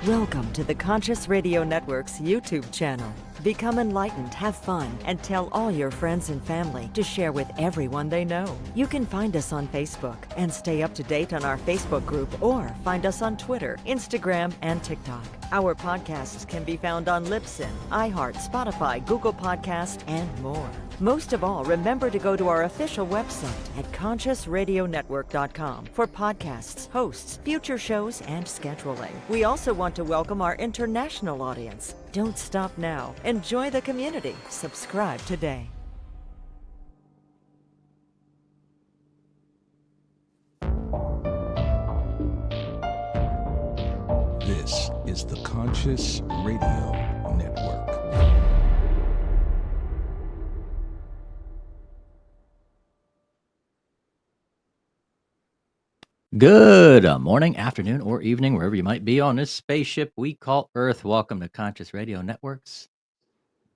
Welcome to the Conscious Radio Network's YouTube channel. Become enlightened, have fun, and tell all your friends and family to share with everyone they know. You can find us on Facebook and stay up to date on our Facebook group, or find us on Twitter, Instagram, and TikTok. Our podcasts can be found on Libsyn, iHeart, Spotify, Google Podcast, and more. Most of all, remember to go to our official website at consciousradionetwork.com for podcasts, hosts, future shows, and scheduling. We also want to welcome our international audience. Don't stop now. Enjoy the community. Subscribe today. This is the Conscious Radio Network. Good morning, afternoon, or evening, wherever you might be on this spaceship we call Earth. Welcome to Conscious Radio Network's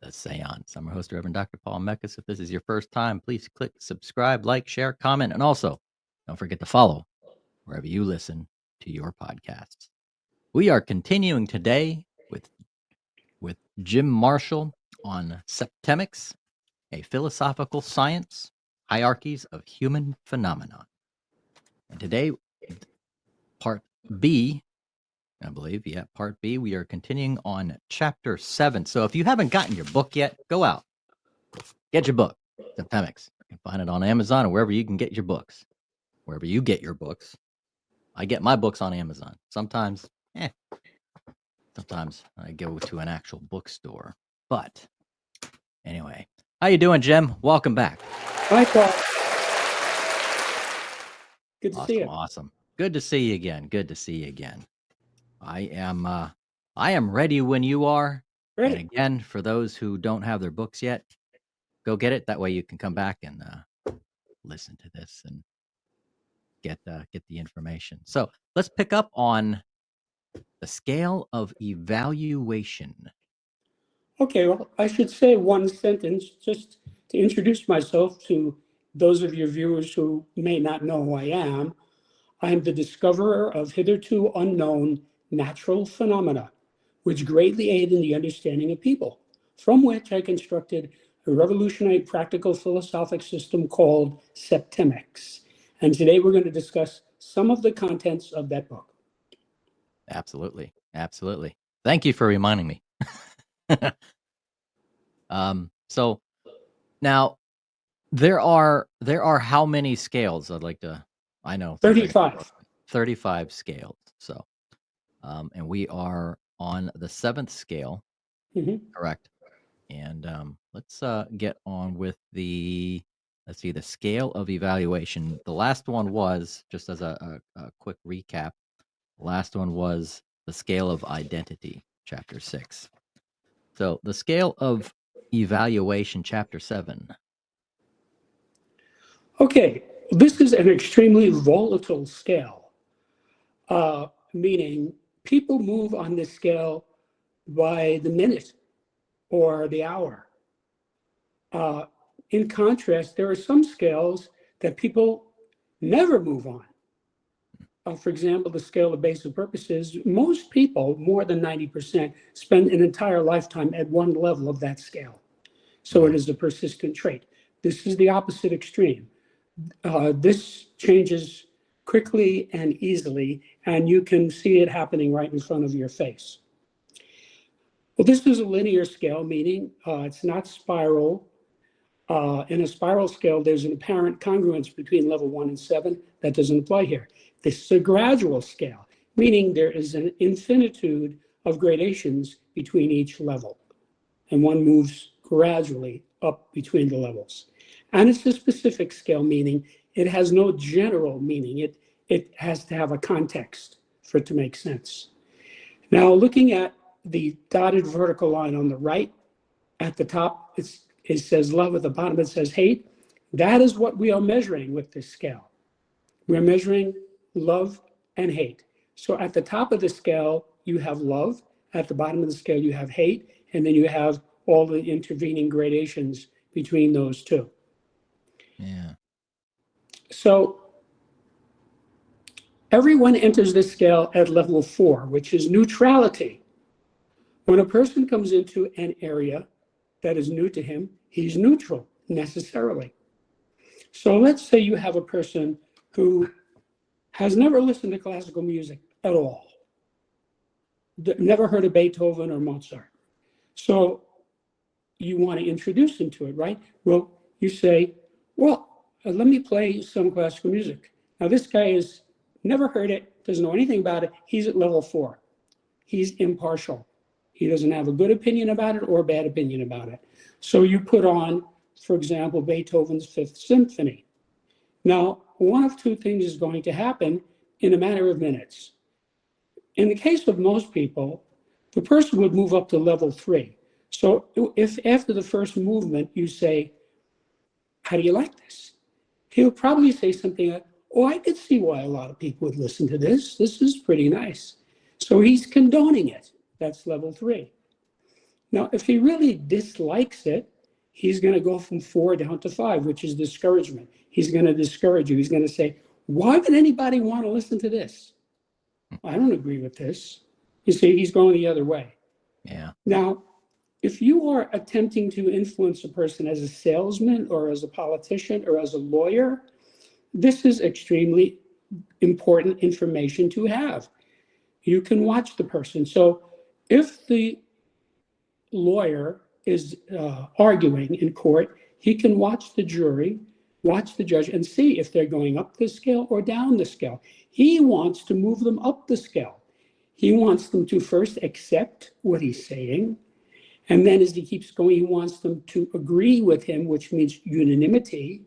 The Seance. I'm your host, Reverend Dr. Paul Mekas. If this is your first time, please click subscribe, like, share, comment, and also don't forget to follow wherever you listen to your podcasts. We are continuing today with Jim Marshall on Septemics, a philosophical science, hierarchies of human phenomena. And today, part B, I believe, part B, we are continuing on chapter 7. So if you haven't gotten your book yet, go out, get your book, Septemics. You can find it on Amazon or wherever you can get your books. Wherever you get your books. I get my books on Amazon. Sometimes I go to an actual bookstore. But anyway, how you doing, Jim? Welcome back. Hi, Paul. Good to see you. Awesome. Good to see you again. I am ready when you are. Ready. And again, for those who don't have their books yet, go get it. That way you can come back and listen to this and get the information. So let's pick up on the scale of evaluation. Okay, well, I should say one sentence just to introduce myself to those of your viewers who may not know who I am. I am the discoverer of hitherto unknown natural phenomena, which greatly aid in the understanding of people, from which I constructed a revolutionary practical philosophic system called Septemics. And today we're going to discuss some of the contents of that book. Absolutely. Thank you for reminding me. So now there are how many scales? I know 35. 35 scales. So and we are on the 7th scale. Mm-hmm. Correct. And let's get on with the scale of evaluation. The last one was, just as a quick recap, the last one was the scale of identity, chapter 6. So the scale of evaluation, chapter 7. Okay, this is an extremely volatile scale, meaning people move on this scale by the minute or the hour. In contrast, there are some scales that people never move on. For example, the scale of basic purposes, most people, more than 90%, spend an entire lifetime at one level of that scale. So it is a persistent trait. This is the opposite extreme. This changes quickly and easily, and you can see it happening right in front of your face. Well, this is a linear scale, meaning it's not spiral. In a spiral scale, there's an apparent congruence between level 1 and 7. That doesn't apply here. This is a gradual scale, meaning there is an infinitude of gradations between each level, and one moves gradually up between the levels. And it's a specific scale, meaning it has no general meaning. It has to have a context for it to make sense. Now, looking at the dotted vertical line on the right, at the top, it says love, at the bottom it says hate. That is what we are measuring with this scale. We're measuring love and hate. So at the top of the scale, you have love. At the bottom of the scale, you have hate. And then you have all the intervening gradations between those two. Yeah. So Everyone enters this scale at level 4, which is neutrality. When a person comes into an area that is new to him, he's neutral necessarily. So let's say you have a person who has never listened to classical music at all, never heard of Beethoven or Mozart. So you want to introduce him to it, right? Well, you say, well, let me play some classical music. Now, this guy has never heard it, doesn't know anything about it. He's at level 4. He's impartial. He doesn't have a good opinion about it or a bad opinion about it. So you put on, for example, Beethoven's Fifth Symphony. Now, one of two things is going to happen in a matter of minutes. In the case of most people, the person would move up to level 3. So if after the first movement you say, how do you like this? He'll probably say something like, oh, I could see why a lot of people would listen to this. This is pretty nice. So he's condoning it. That's level 3. Now, if he really dislikes it, he's going to go from 4 down to 5, which is discouragement. He's going to discourage you. He's going to say, why would anybody want to listen to this? I don't agree with this. You see, he's going the other way. Yeah. Now, if you are attempting to influence a person as a salesman or as a politician or as a lawyer, this is extremely important information to have. You can watch the person. So if the lawyer is arguing in court, he can watch the jury, watch the judge, and see if they're going up the scale or down the scale. He wants to move them up the scale. He wants them to first accept what he's saying, and then as he keeps going, he wants them to agree with him, which means unanimity.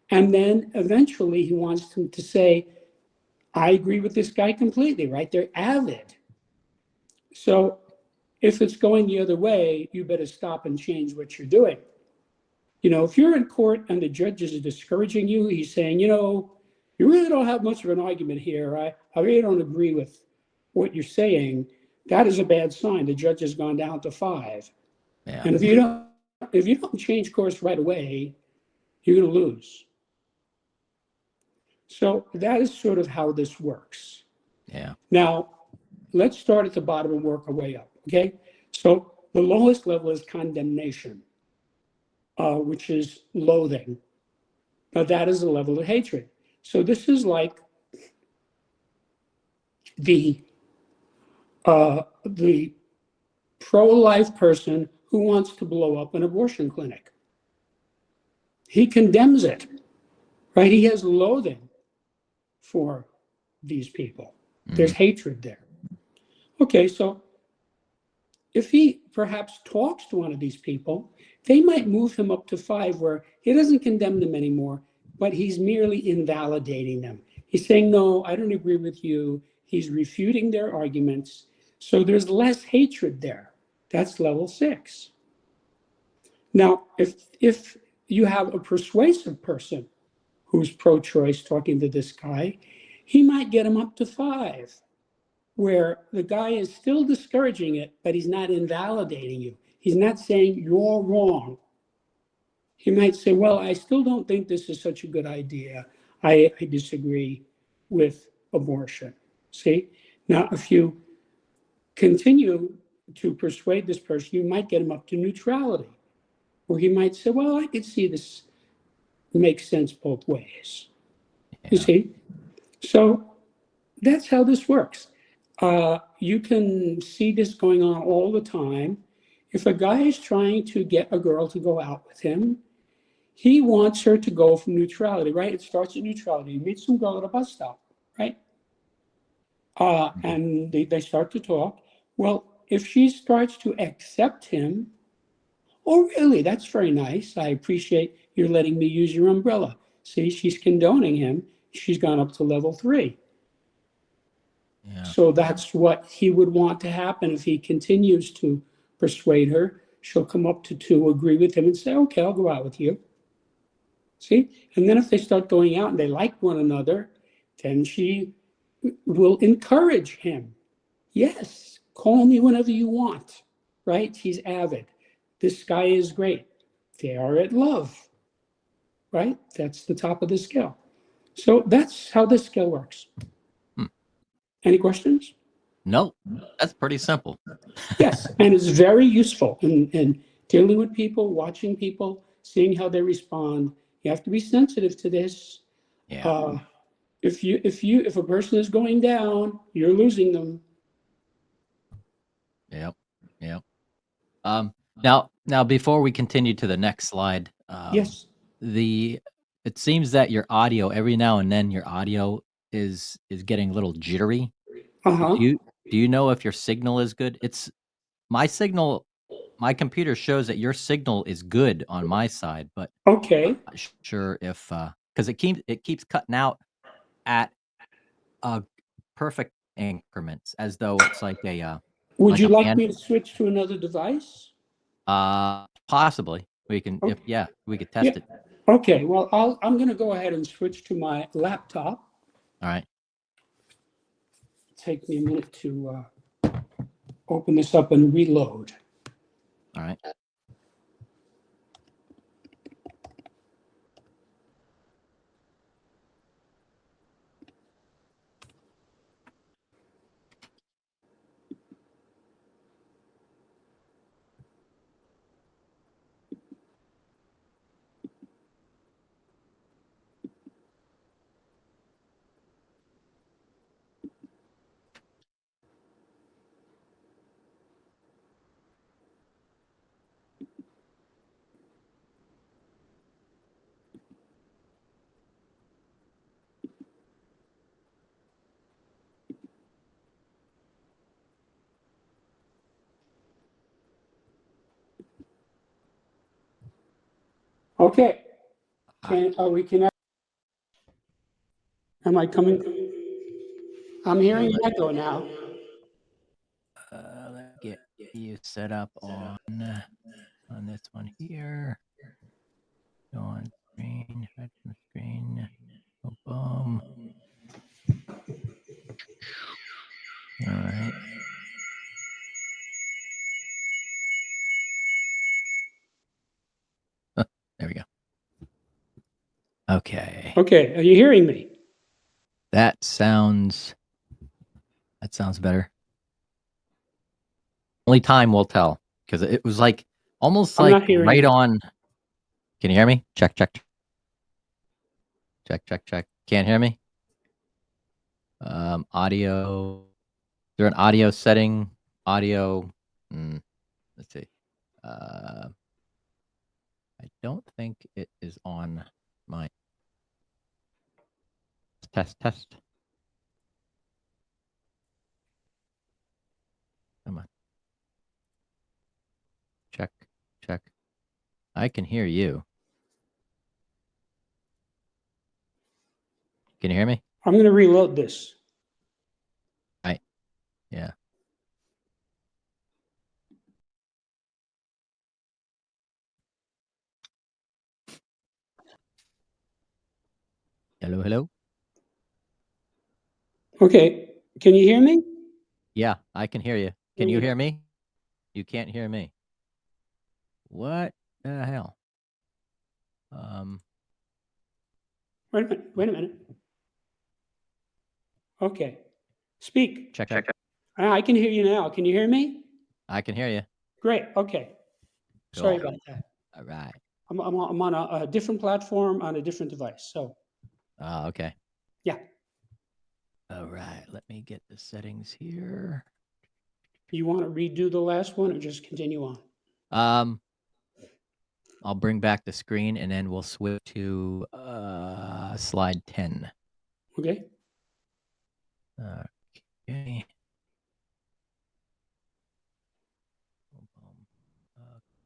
And then eventually he wants them to say, I agree with this guy completely, right? They're avid. So if it's going the other way, you better stop and change what you're doing. You know, if you're in court and the judge is discouraging you, he's saying, you know, you really don't have much of an argument here. I really don't agree with what you're saying. That is a bad sign. The judge has gone down to 5. Yeah. And if you don't change course right away, you're going to lose. So that is sort of how this works. Yeah. Now, let's start at the bottom and work our way up, okay? So the lowest level is condemnation, which is loathing. Now that is a level of hatred. So this is like the pro-life person who wants to blow up an abortion clinic. He condemns it, right? He has loathing for these people. There's hatred there. Okay, so if he perhaps talks to one of these people, they might move him up to 5 where he doesn't condemn them anymore, but he's merely invalidating them. He's saying, no, I don't agree with you. He's refuting their arguments. So there's less hatred there. That's level 6. Now, if you have a persuasive person who's pro-choice talking to this guy, he might get him up to 5, where the guy is still discouraging it, but he's not invalidating you. He's not saying you're wrong. He might say, well, I still don't think this is such a good idea. I disagree with abortion. See? Now, if you continue to persuade this person, you might get him up to neutrality, where he might say, well, I could see this makes sense both ways. Yeah. You see? So that's how this works. You can see this going on all the time. If a guy is trying to get a girl to go out with him, he wants her to go from neutrality, right? It starts at neutrality. You meet some girl at a bus stop, right? And they start to talk. Well, if she starts to accept him, oh, really? That's very nice. I appreciate you're letting me use your umbrella. See, she's condoning him. She's gone up to level 3. Yeah. So that's what he would want to happen if he continues to persuade her. She'll come up to 2, agree with him, and say, okay, I'll go out with you. See? And then if they start going out and they like one another, then she will encourage him. Yes, call me whenever you want, right? He's avid. This guy is great. They are at love, right? That's the top of the scale. So that's how this scale works. Any questions? Nope. That's pretty simple. Yes, and it's very useful in dealing with people, watching people, seeing how they respond. You have to be sensitive to this. Yeah. If a person is going down, you're losing them. Yep. Yep. Now before we continue to the next slide, Yes. it seems that your audio every now and then your audio is getting a little jittery. Uh-huh. Do you know if your signal is good? It's my signal. My computer shows that your signal is good on my side, but Okay. I'm not sure if because it keeps cutting out at perfect increments, as though it's like Would you like pan. me to switch to another device? Possibly we can Okay. we could Yeah. test it. Okay. Well, I'm going to go ahead and switch to my laptop. All right. Take me a minute to open this up and reload. All right. Okay. Are we connected? Am I coming? I'm hearing an echo now. Let's get you set up on this one here. Go on screen, hide from screen. Boom. All right. There we go. Okay. Okay. Are you hearing me? That sounds better. Only time will tell, because it was like almost I'm like not hearing right you. on. Can you hear me? Check. Can't hear me? Audio. Is there an audio setting? Audio. Let's see. I don't think it is on my test. Come on. Check. I can hear you. Can you hear me? I'm going to reload this. Right. Yeah. Hello. Okay. Can you hear me? Yeah, I can hear you. Can you hear me? You can't hear me. What the hell? Wait a minute. Okay. Speak. Check. I can hear you now. Can you hear me? I can hear you. Great. Okay. Sorry Cool. about that. All right. I'm on a different platform on a different device. So, Oh, okay. yeah. All right. Let me get the settings here. You want to redo the last one or just continue on? I'll bring back the screen and then we'll switch to slide 10. Okay. Okay.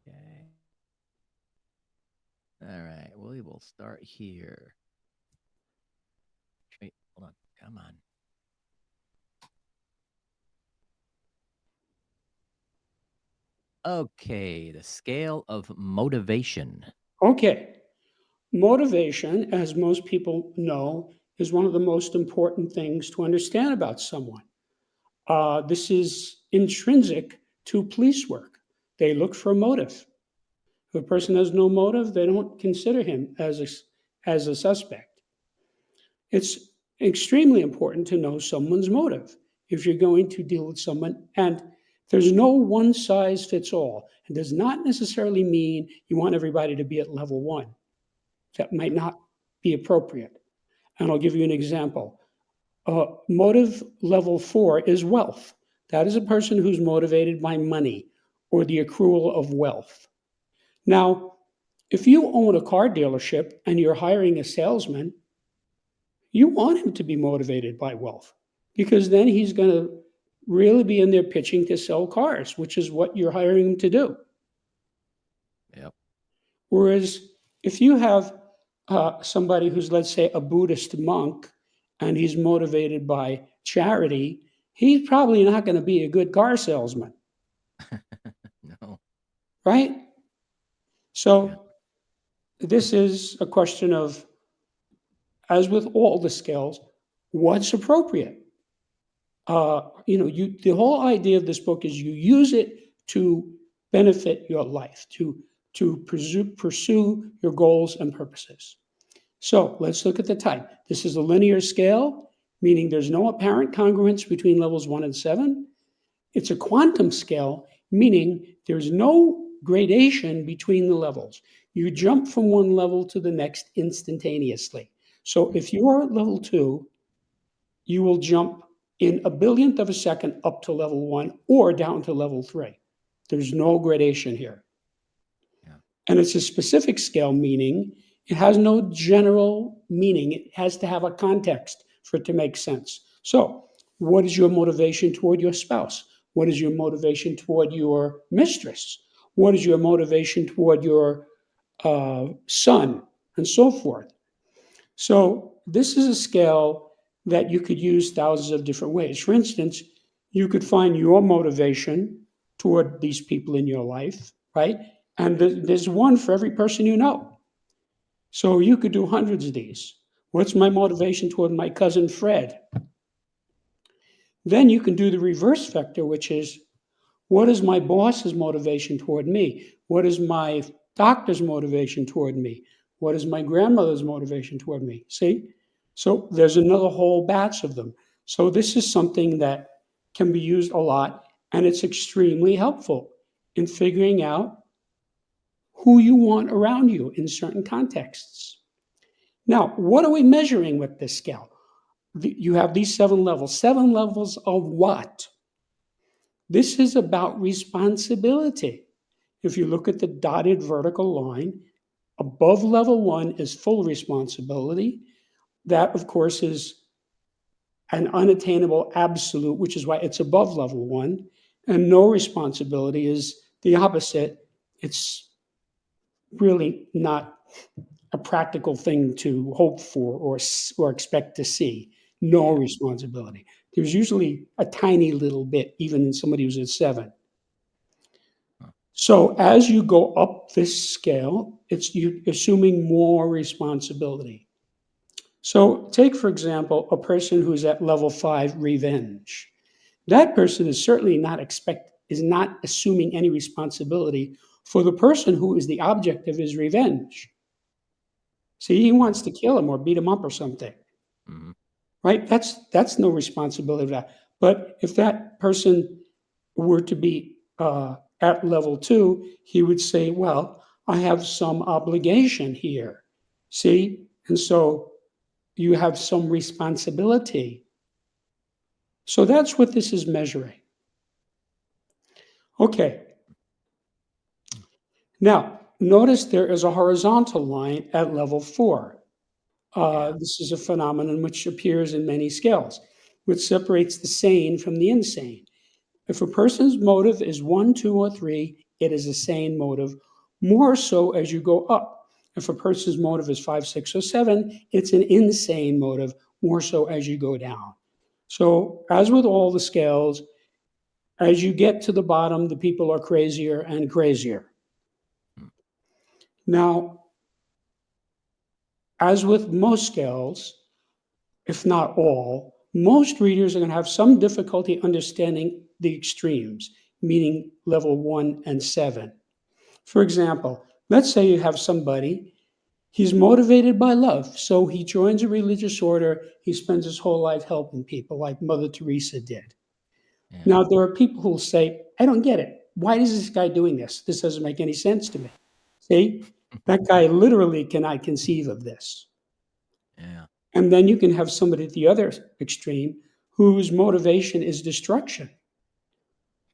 Okay. All right. We will start here. Wait, hold on. Come on. Okay, the scale of motivation. Okay. Motivation, as most people know, is one of the most important things to understand about someone. This is intrinsic to police work. They look for a motive. If a person has no motive, they don't consider him as a suspect. It's extremely important to know someone's motive. if you're going to deal with someone. And there's no one size fits all. It does not necessarily mean you want everybody to be at level 1. That might not be appropriate. And I'll give you an example. Motive level 4 is wealth. That is a person who's motivated by money or the accrual of wealth. Now, if you own a car dealership and you're hiring a salesman, you want him to be motivated by wealth, because then he's going to really be in there pitching to sell cars, which is what you're hiring him to do. Yep. Whereas if you have somebody who's, let's say, a Buddhist monk, and he's motivated by charity, he's probably not going to be a good car salesman. No. Right? So this is a question of, as with all the scales, what's appropriate? The whole idea of this book is you use it to benefit your life, to pursue your goals and purposes. So let's look at the type. This is a linear scale, meaning there's no apparent congruence between levels 1 and 7. It's a quantum scale, meaning there's no gradation between the levels. You jump from one level to the next instantaneously. So if you are at level 2, you will jump in a billionth of a second up to level 1 or down to level 3. There's no gradation here. Yeah. And it's a specific scale, meaning it has no general meaning. It has to have a context for it to make sense. So what is your motivation toward your spouse? What is your motivation toward your mistress? What is your motivation toward your son? And so forth. So this is a scale that you could use thousands of different ways. For instance, you could find your motivation toward these people in your life, right? And there's one for every person you know. So you could do hundreds of these. What's my motivation toward my cousin Fred? Then you can do the reverse vector, which is, what is my boss's motivation toward me? What is my doctor's motivation toward me? What is my grandmother's motivation toward me? See? So there's another whole batch of them. So this is something that can be used a lot, and it's extremely helpful in figuring out who you want around you in certain contexts. Now, what are we measuring with this scale? You have these 7 levels. 7 levels of what? This is about responsibility. If you look at the dotted vertical line, above level 1 is full responsibility. That, of course, is an unattainable absolute, which is why it's above level 1. And no responsibility is the opposite. It's really not a practical thing to hope for or expect to see. No responsibility. There's usually a tiny little bit, even in somebody who's at 7. So as you go up this scale, you're assuming more responsibility. So take, for example, a person who's at level 5, revenge. That person is certainly is not assuming any responsibility for the person who is the object of his revenge. See, he wants to kill him or beat him up or something. Mm-hmm. Right? That's no responsibility of that. But if that person were to be at level 2, he would say, well, I have some obligation here. See? And so you have some responsibility. So that's what this is measuring. Okay. Now, notice there is a horizontal line at level 4. This is a phenomenon which appears in many scales, which separates the sane from the insane. If a person's motive is 1, 2, or 3, it is a sane motive, more so as you go up. If a person's motive is 5, 6, or 7, it's an insane motive, more so as you go down. So as with all the scales, as you get to the bottom, the people are crazier and crazier. Now, as with most scales, if not all, most readers are going to have some difficulty understanding the extremes, meaning level 1 and 7. For example, let's say you have somebody, He's motivated by love. So he joins a religious order. He spends his whole life helping people like Mother Teresa did. Yeah. Now, there are people who will say, I don't get it. Why is this guy doing this? This doesn't make any sense to me. See, that guy literally cannot conceive of this. Yeah. And then you can have somebody at the other extreme whose motivation is destruction,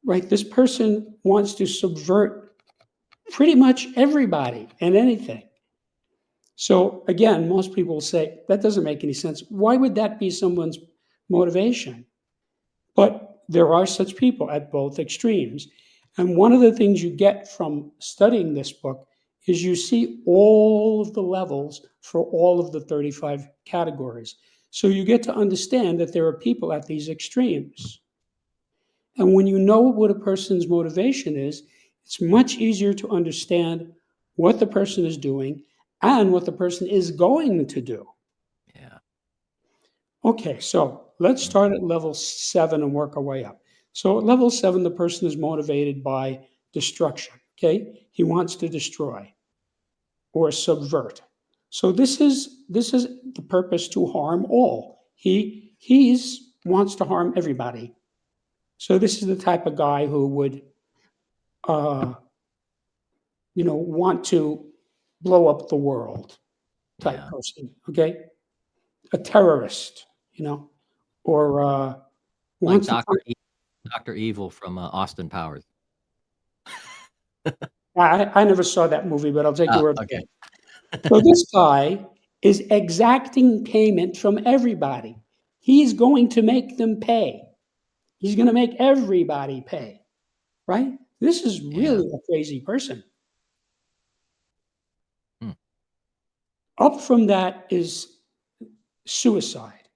right? This person wants to subvert pretty much everybody and anything. So again, most people say, that doesn't make any sense. Why would that be someone's motivation? But there are such people at both extremes. And one of the things you get from studying this book is you see all of the levels for all of the 35 categories. So you get to understand that there are people at these extremes. And when you know what a person's motivation is, it's much easier to understand what the person is doing and what the person is going to do. Yeah. Okay, so let's start at level 7 and work our way up. So at level 7, the person is motivated by destruction. Okay, he wants to destroy or subvert. So this is the purpose, to harm all. He's wants to harm everybody. So this is the type of guy who would, want to blow up the world type Yeah. person. Okay, a terrorist, or Like wants to. Dr. Evil from Austin Powers. I never saw that movie, but I'll take your word for Okay. it. So this guy is exacting payment from everybody. He's going to make them pay. He's going to make everybody pay, right? This is Yeah. really a crazy person. Hmm. Up from that is suicide.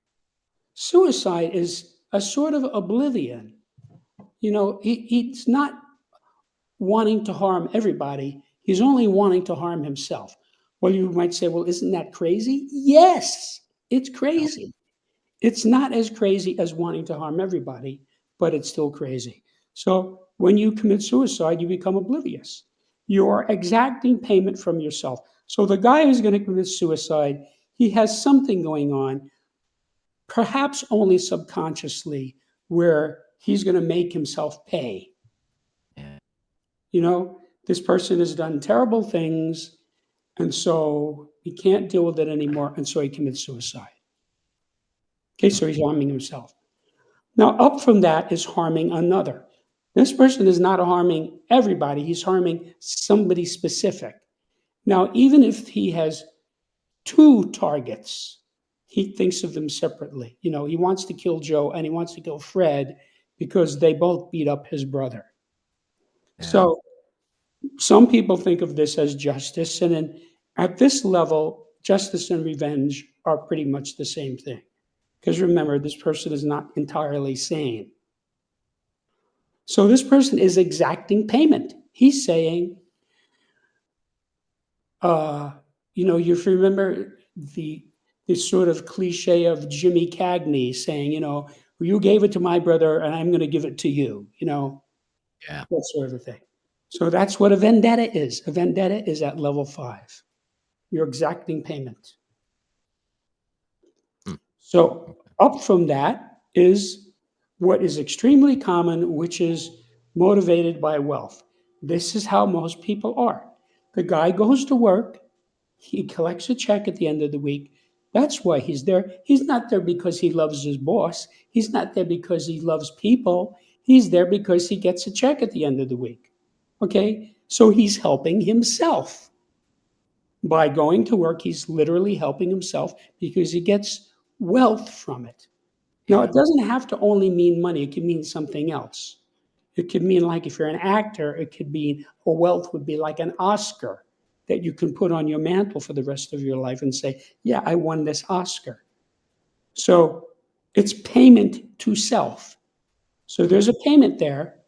Suicide is a sort of oblivion. He's not wanting to harm everybody. He's only wanting to harm himself. Well, you might say, well, isn't that crazy? Yes, it's crazy. It's not as crazy as wanting to harm everybody, but it's still crazy. So when you commit suicide, you become oblivious. You're exacting payment from yourself. So the guy who's going to commit suicide, he has something going on, perhaps only subconsciously, where he's going to make himself pay. Yeah. This person has done terrible things, and so he can't deal with it anymore, and so he commits suicide. Okay, so he's harming himself. Now, up from that is harming another. This person is not harming everybody, he's harming somebody specific. Now, even if he has 2 targets, he thinks of them separately. He wants to kill Joe and he wants to kill Fred because they both beat up his brother. Yeah. So some people think of this as justice, and then at this level, justice and revenge are pretty much the same thing. Because remember, this person is not entirely sane. So this person is exacting payment. He's saying, if you remember the sort of cliche of Jimmy Cagney saying, you gave it to my brother and I'm going to give it to you, Yeah. that sort of a thing. So that's what a vendetta is. A vendetta is at level 5. You're exacting payment. Hmm. So up from that is what is extremely common, which is motivated by wealth. This is how most people are. The guy goes to work, he collects a check at the end of the week. That's why he's there. He's not there because he loves his boss. He's not there because he loves people. He's there because he gets a check at the end of the week. Okay? So he's helping himself. By going to work, he's literally helping himself because he gets wealth from it. Now, it doesn't have to only mean money, it can mean something else. It could mean, like, if you're an actor, it could be, a wealth would be like an Oscar that you can put on your mantle for the rest of your life and say, yeah, I won this Oscar. So it's payment to self. So there's a payment there,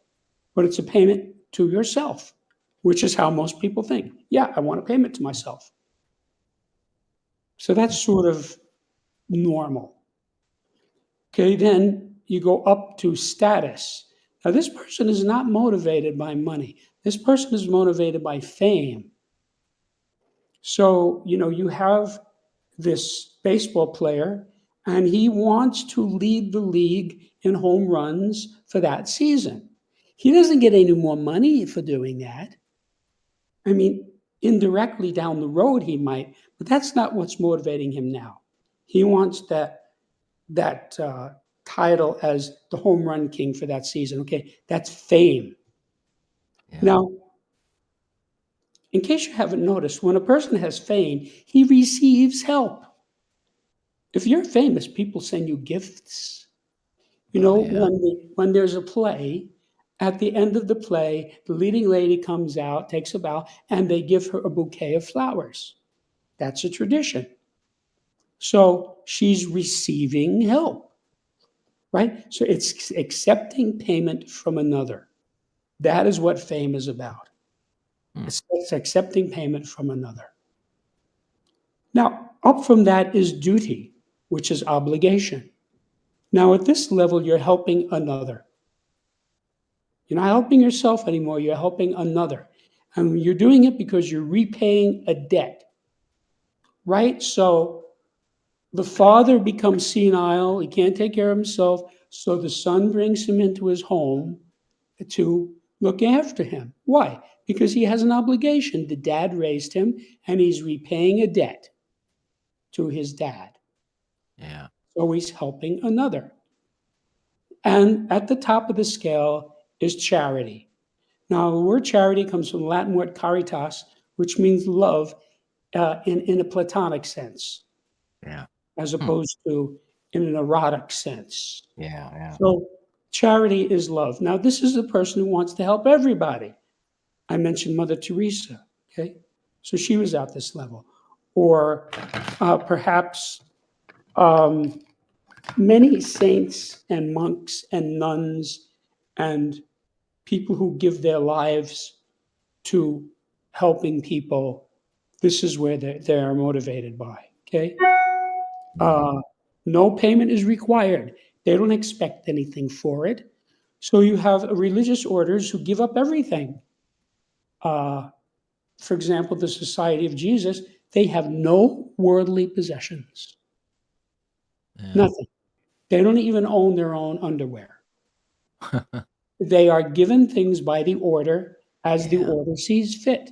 but it's a payment to yourself, which is how most people think. Yeah, I want a payment to myself. So that's sort of normal. Okay, then you go up to status. Now, this person is not motivated by money. This person is motivated by fame. So, you have this baseball player, and he wants to lead the league in home runs for that season. He doesn't get any more money for doing that. I mean, indirectly down the road he might, but that's not what's motivating him now. He wants that title as the home run king for that season. Okay, that's fame. Yeah. Now, in case you haven't noticed, when a person has fame, he receives help. If you're famous, people send you gifts. Oh, yeah. When there's a play, at the end of the play, the leading lady comes out, takes a bow, and they give her a bouquet of flowers. That's a tradition. So she's receiving help, right? So it's accepting payment from another. That is what fame is about. It's accepting payment from another. Now, up from that is duty, which is obligation. Now, at this level, you're helping another. You're not helping yourself anymore, you're helping another. And you're doing it because you're repaying a debt, right? So the father becomes senile, he can't take care of himself, so the son brings him into his home to look after him. Why? Because he has an obligation. The dad raised him, and he's repaying a debt to his dad. Yeah. So he's helping another. And at the top of the scale is charity. Now, the word charity comes from the Latin word caritas, which means love in a platonic sense, Yeah. as opposed to in an erotic sense. Yeah. Yeah. So, charity is love. Now, this is a person who wants to help everybody. I mentioned Mother Teresa, okay? So she was at this level. Or perhaps many saints and monks and nuns and people who give their lives to helping people. This is where they are motivated by, okay? No payment is required. They don't expect anything for it. So you have religious orders who give up everything. For example, the Society of Jesus, they have no worldly possessions. Yeah. Nothing. They don't even own their own underwear. They are given things by the order as the Yeah. order sees fit.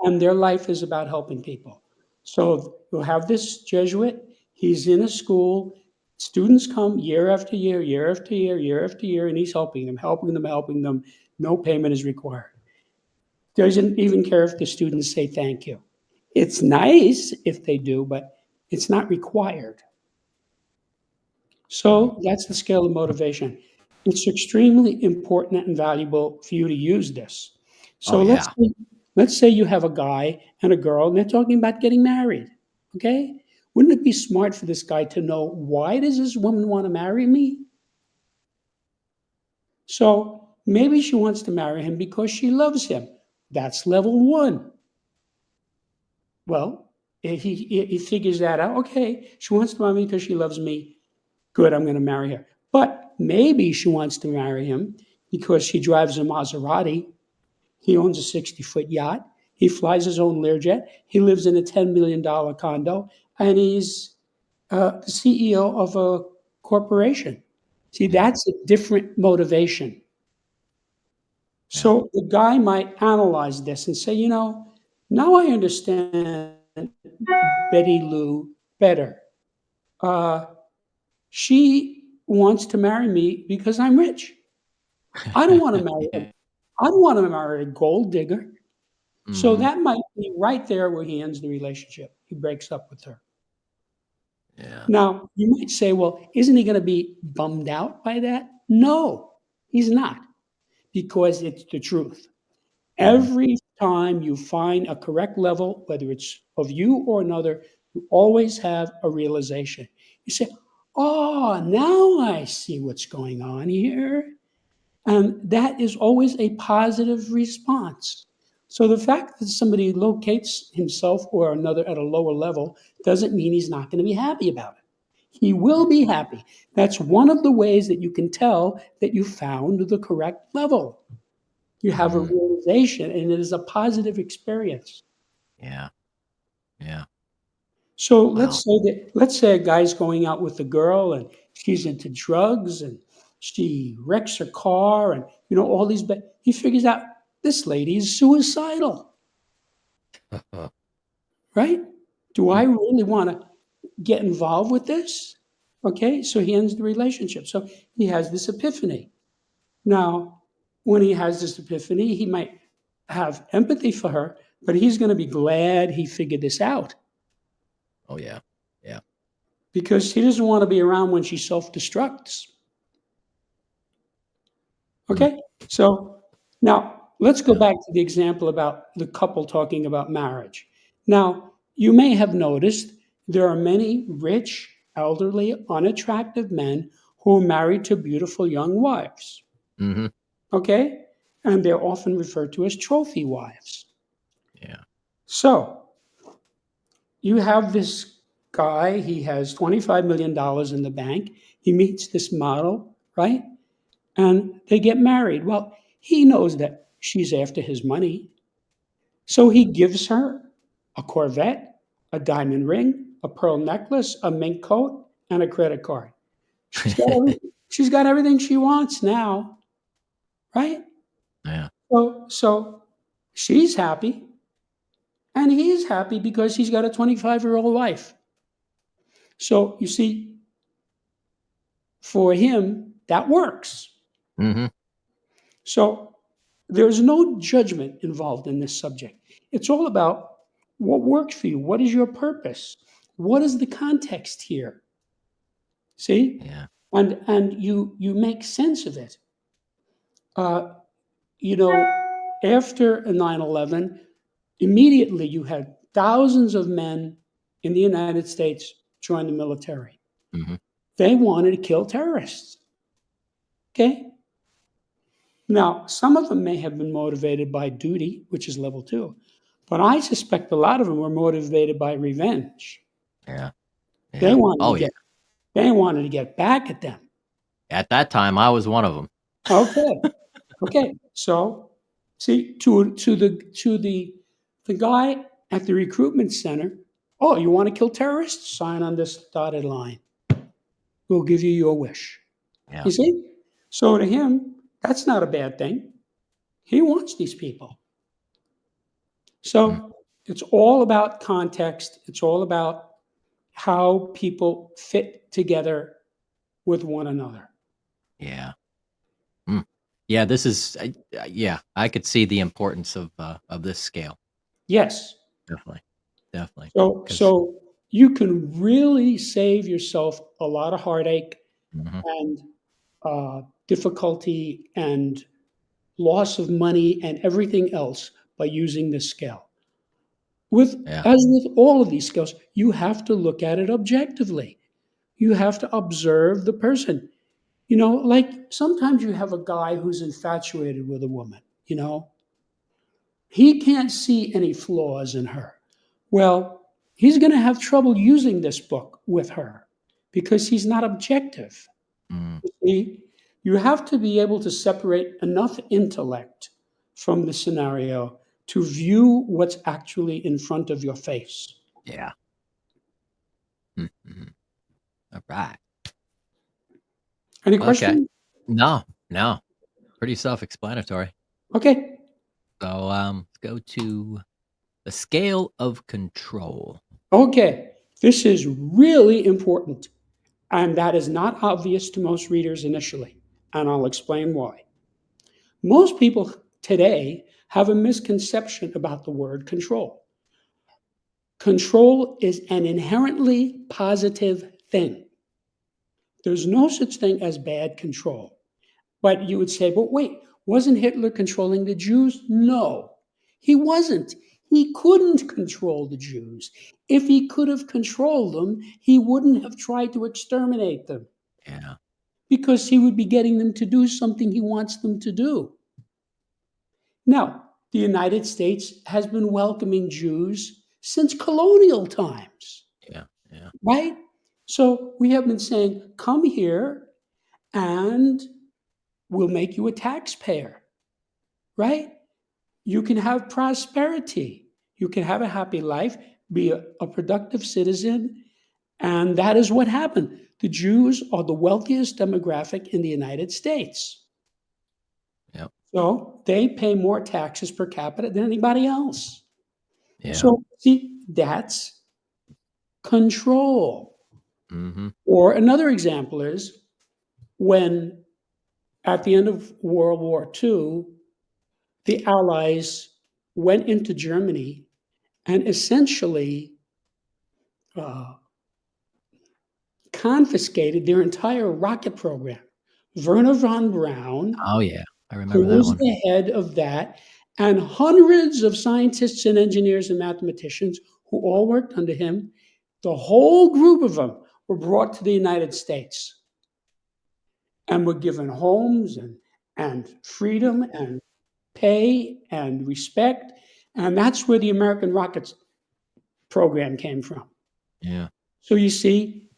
And their life is about helping people. So you'll have this Jesuit, he's in a school, students come year after year, year after year, year after year, and he's helping them, helping them, helping them. No payment is required. Doesn't even care if the students say thank you. It's nice if they do, but it's not required. So that's the scale of motivation. It's extremely important and valuable for you to use this. Oh, So yeah. let's say you have a guy and a girl, and they're talking about getting married. Okay? Wouldn't it be smart for this guy to know, why does this woman want to marry me? So maybe she wants to marry him because she loves him. That's level one. Well, he figures that out. Okay, she wants to marry me because she loves me. Good, I'm going to marry her. But maybe she wants to marry him because she drives a Maserati. He owns a 60-foot yacht. He flies his own Learjet. He lives in a $10 million condo, and he's the CEO of a corporation. See, that's a different motivation. Yeah. So the guy might analyze this and say, now I understand Betty Lou better. Uh, she wants to marry me because I'm rich. I don't want to marry a, I don't want to marry a gold digger. So Mhm. that might be right there where he ends the relationship. He breaks up with her. Yeah. Now, you might say, well, isn't he going to be bummed out by that? No, he's not, because it's the truth. Mhm. Every time you find a correct level, whether it's of you or another, you always have a realization. You say, oh, now I see what's going on here. And that is always a positive response. So the fact that somebody locates himself or another at a lower level doesn't mean he's not going to be happy about it. He will be happy. That's one of the ways that you can tell that you found the correct level. You have a Mhm. realization, and it is a positive experience. Yeah. Yeah. So Wow. let's say a guy's going out with a girl and she's into drugs and she wrecks her car and all these he figures out this lady is suicidal, right? Do I Mm. really want to get involved with this? Okay, so he ends the relationship. So he has this epiphany. Now, when he has this epiphany, he might have empathy for her, but he's going to be glad he figured this out Oh, yeah. Yeah. because he doesn't want to be around when she self destructs. Mm. Okay, so now let's go Yeah. back to the example about the couple talking about marriage. Now, you may have noticed there are many rich, elderly, unattractive men who are married to beautiful young wives. Mm-hmm. Okay, and they're often referred to as trophy wives. Yeah. So you have this guy, he has $25 million in the bank. He meets this model, right? And they get married. Well, he knows that she's after his money. So he gives her a Corvette, a diamond ring, a pearl necklace, a mink coat, and a credit card. She's got everything she wants now, right? Yeah. So she's happy, and he's happy because he's got a 25-year-old wife. So you see, for him, that works. Mm-hmm. So there's no judgment involved in this subject. It's all about what works for you. What is your purpose? What is the context here? See, Yeah. and you make sense of it. Uh, you know, after 9/11, immediately you had thousands of men in the United States join the military. Mm-hmm. They wanted to kill terrorists. Okay, now, some of them may have been motivated by duty, which is level two, but I suspect a lot of them were motivated by revenge. Yeah. They Yeah. wanted to Oh, yeah. get they wanted to get back at them. At that time, I was one of them. Okay, okay. So, see, to the guy at the recruitment center. Oh, you want to kill terrorists? Sign on this dotted line. We'll give you your wish. Yeah. You see? So to him, that's not a bad thing. He wants these people. Mm. So it's all about context. It's all about how people fit together with one another. Yeah. Mm. Yeah. This is. Yeah. I could see the importance of this scale. Yes. Definitely. Definitely. So Because. so you can really save yourself a lot of heartache Mm-hmm. and difficulty and loss of money and everything else by using this scale. With Yeah. as with all of these skills, you have to look at it objectively. You have to observe the person. Like sometimes you have a guy who's infatuated with a woman, he can't see any flaws in her. Well, he's going to have trouble using this book with her because he's not objective. Mm. You see, you have to be able to separate enough intellect from the scenario to view what's actually in front of your face. Yeah. Mm-hmm. All right. Any Okay. question? No. No. Pretty self-explanatory. Okay. So let's go to the scale of control. Okay. This is really important. And that is not obvious to most readers initially. And I'll explain why. Most people today have a misconception about the word control. Control is an inherently positive thing. There's no such thing as bad control. But you would say, but wait, wasn't Hitler controlling the Jews? No, he wasn't. He couldn't control the Jews. If he could have controlled them, he wouldn't have tried to exterminate them Yeah. because he would be getting them to do something he wants them to do. Now, the United States has been welcoming Jews since colonial times, Yeah. Yeah. right? So we have been saying, come here and we'll make you a taxpayer, right? You can have prosperity. you can have a happy life, be a productive citizen. And that is what happened. The Jews are the wealthiest demographic in the United States. Yep. So they pay more taxes per capita than anybody else. Yeah. So, see, that's control. Mm-hmm. Or another example is when, at the end of World War II, the Allies went into Germany and essentially uh, confiscated their entire rocket program. Werner von Braun, Oh yeah, I who remember that was one. the head of that, and hundreds of scientists and engineers and mathematicians who all worked under him, the whole group of them were brought to the United States and were given homes and freedom and pay and respect. And that's where the American rockets program came from. Yeah. So you see,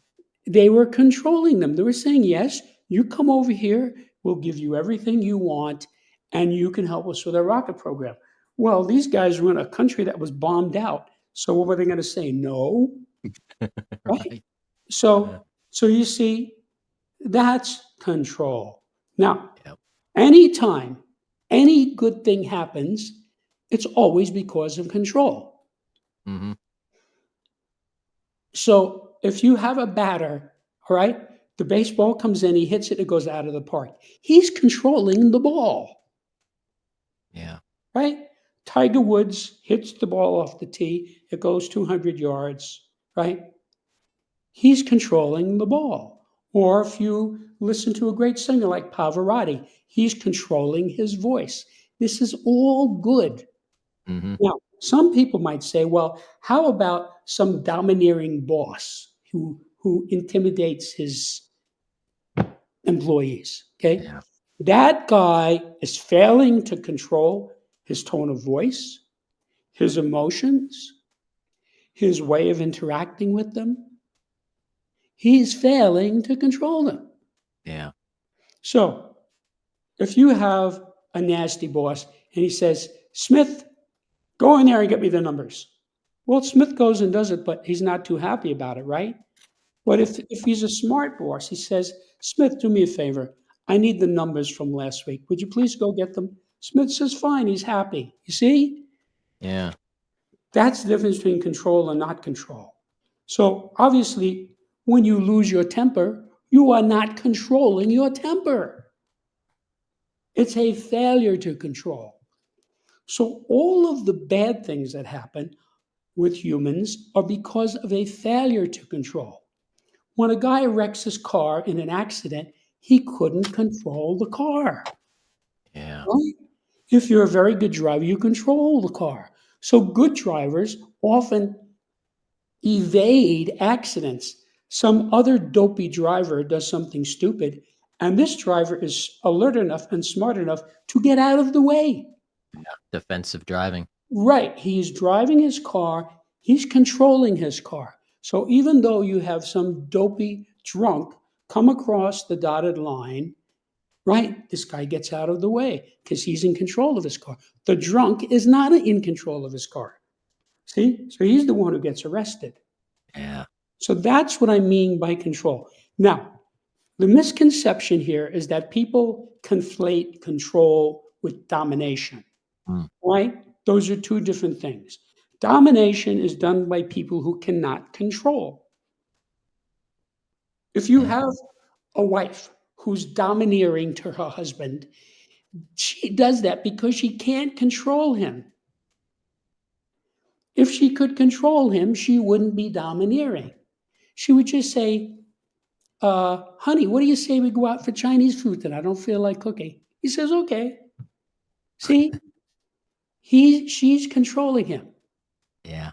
they were controlling them. They were saying, yes, you come over here, we'll give you everything you want, and you can help us with our rocket program. Well, these guys were in a country that was bombed out. So what were they going to say? No, right? Right. So you see, that's control. Now, Yep. anytime any good thing happens, it's always because of control. Mm-hmm. So if you have a batter, all right, the baseball comes in, he hits it, it goes out of the park. He's controlling the ball, Yeah. right? Tiger Woods hits the ball off the tee, it goes 200 yards, right? He's controlling the ball. Or if you listen to a great singer like Pavarotti, he's controlling his voice. This is all good. Mm-hmm. Now, some people might say, well, how about some domineering boss who intimidates his employees? Okay. Yeah. That guy is failing to control his tone of voice, his emotions, his way of interacting with them. He's failing to control them. Yeah. So if you have a nasty boss and he says, Smith, go in there and get me the numbers. Well, Smith goes and does it, but he's not too happy about it, right? But if he's a smart boss, he says, Smith, do me a favor. I need the numbers from last week. Would you please go get them? Smith says, fine, he's happy. You see? Yeah. That's the difference between control and not control. So obviously, when you lose your temper, you are not controlling your temper. It's a failure to control. So all of the bad things that happen with humans are because of a failure to control. When a guy wrecks his car in an accident, he couldn't control the car. Yeah. Right? If you're a very good driver, you control the car. So good drivers often evade accidents. Some other dopey driver does something stupid, and this driver is alert enough and smart enough to get out of the way. Defensive driving. Right. He's driving his car, he's controlling his car. So even though you have some dopey drunk come across the dotted line, right, this guy gets out of the way because he's in control of his car. The drunk is not in control of his car. See? So he's the one who gets arrested. Yeah. So that's what I mean by control. Now, the misconception here is that people conflate control with domination. Mm. Right? Those are two different things. Domination is done by people who cannot control. If you Yeah. have a wife who's domineering to her husband, she does that because she can't control him. If she could control him, she wouldn't be domineering. She would just say, honey, what do you say we go out for Chinese food tonight? I don't feel like cooking. He says, okay. See, she's controlling him. Yeah.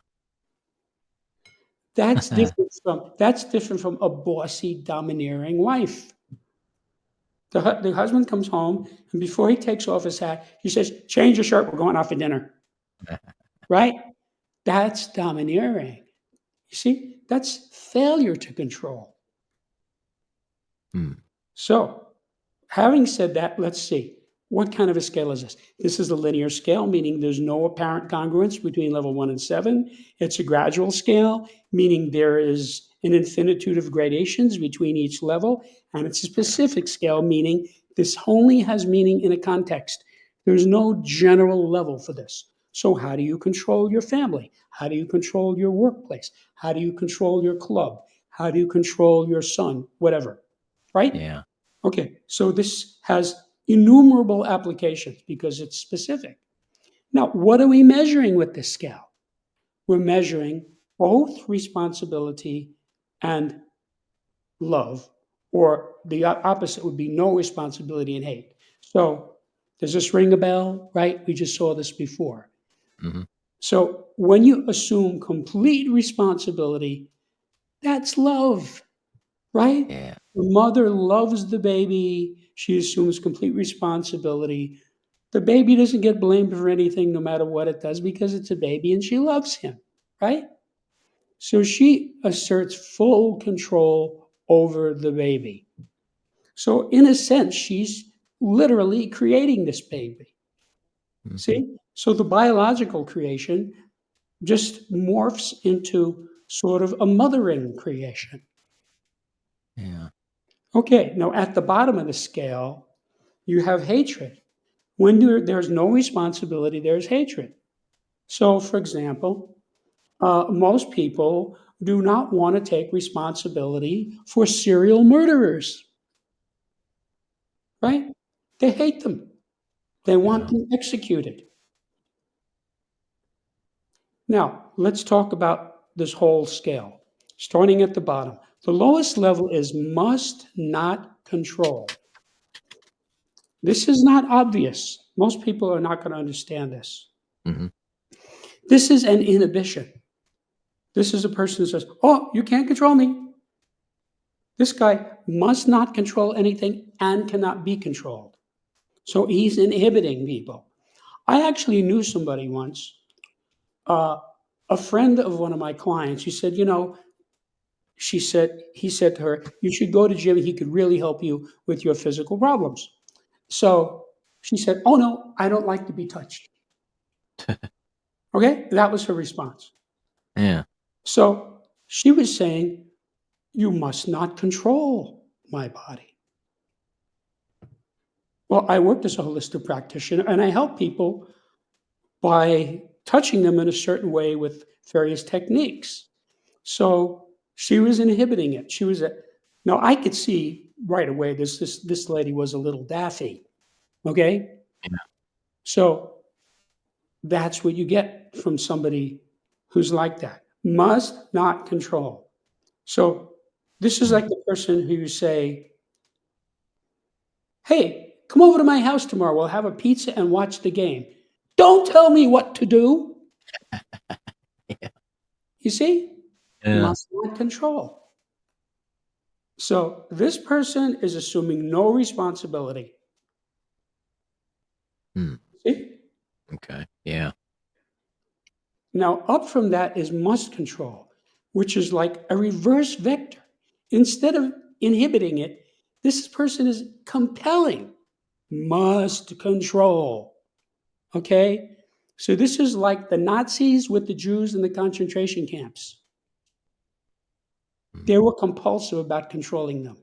That's different from a bossy, domineering wife. The husband comes home, and before he takes off his hat, he says, "Change your shirt. We're going out for dinner." Right? That's domineering. You see, that's failure to control. Hmm. So, having said that, let's see. what kind of a scale is this? This is a linear scale, meaning there's no apparent congruence between level 1 and 7. It's a gradual scale, meaning there is an infinitude of gradations between each level. And it's a specific scale, meaning this only has meaning in a context. There's no general level for this. So how do you control your family? How do you control your workplace? How do you control your club? How do you control your son? Whatever, right? Yeah. Okay, so this has innumerable applications because it's specific. Now, what are we measuring with this scale? We're measuring both responsibility and love, or the opposite would be no responsibility and hate. So, does this ring a bell? Right? We just saw this before. Hmm. So, when you assume complete responsibility, that's love, right? Yeah. The mother loves the baby. She assumes complete responsibility. The baby doesn't get blamed for anything, no matter what it does, because it's a baby and she loves him, right? So she asserts full control over the baby. So, in a sense, she's literally creating this baby. Hmm. See? So, the biological creation just morphs into sort of a mothering creation. Yeah. Okay, now at the bottom of the scale, you have hatred. When there's no responsibility, there's hatred. So, for example, most people do not want to take responsibility for serial murderers, right? They hate them, they want Yeah. them executed. Now, let's talk about this whole scale, starting at the bottom. The lowest level is must not control. This is not obvious. Most people are not going to understand this. Hmm. This is an inhibition. This is a person who says, "Oh, you can't control me." This guy must not control anything and cannot be controlled. So he's inhibiting people. I actually knew somebody once, uh, a friend of one of my clients. He said to her, "You should go to Jim. He could really help you with your physical problems." So she said, "Oh no, I don't like to be touched." Okay, that was her response. Yeah. So she was saying, "You must not control my body." Well, I worked as a holistic practitioner and I help people by touching them in a certain way with various techniques. So she was inhibiting it. She was now I could see right away this lady was a little daffy. Okay. Yeah. So that's what you get from somebody who's like that. Must not control. So this is Mm. like the person who you say, "Hey, come over to my house tomorrow. We'll have a pizza and watch the game. Don't tell me what to do." Yeah. You see? Yeah. Must not control. So this person is assuming no responsibility. Hmm. See? Okay. Yeah. Now, up from that is must control, which is like a reverse vector. Instead of inhibiting it, this person is compelling. Must control. Okay? So this is like the Nazis with the Jews in the concentration camps. Mm. They were compulsive about controlling them.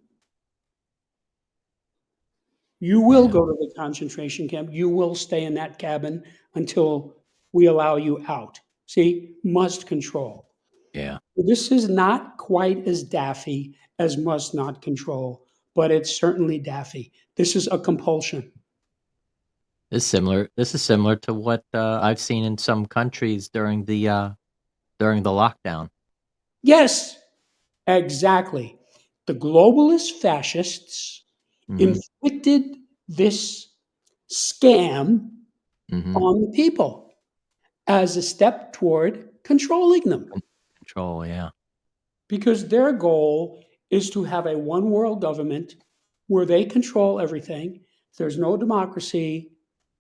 You will Yeah. go to the concentration camp. You will stay in that cabin until we allow you out. See, must control. Yeah. This is not quite as daffy as must not control, but it's certainly daffy. This is a compulsion. This is similar to what I've seen in some countries during the lockdown. Yes, exactly. The globalist fascists Hmm. inflicted this scam Hmm. on the people as a step toward controlling them. Control. Yeah. Because their goal is to have a one world government where they control everything. There's no democracy,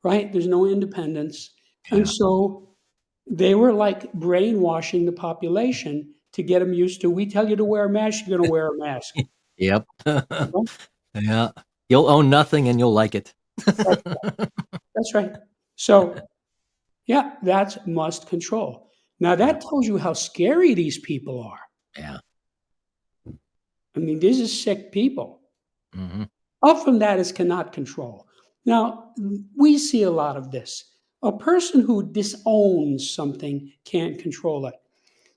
right? There's no independence. And Yeah. so they were like brainwashing the population to get them used to, we tell you to wear a mask, you're going to wear a mask. Yep. Right? Yeah. You'll own nothing and you'll like it. That's right. That's right. So, yeah, that's must control. Now, Yeah. that tells you how scary these people are. Yeah. I mean, these are sick people. Hmm. Up from that is cannot control. Now, we see a lot of this. A person who disowns something can't control it.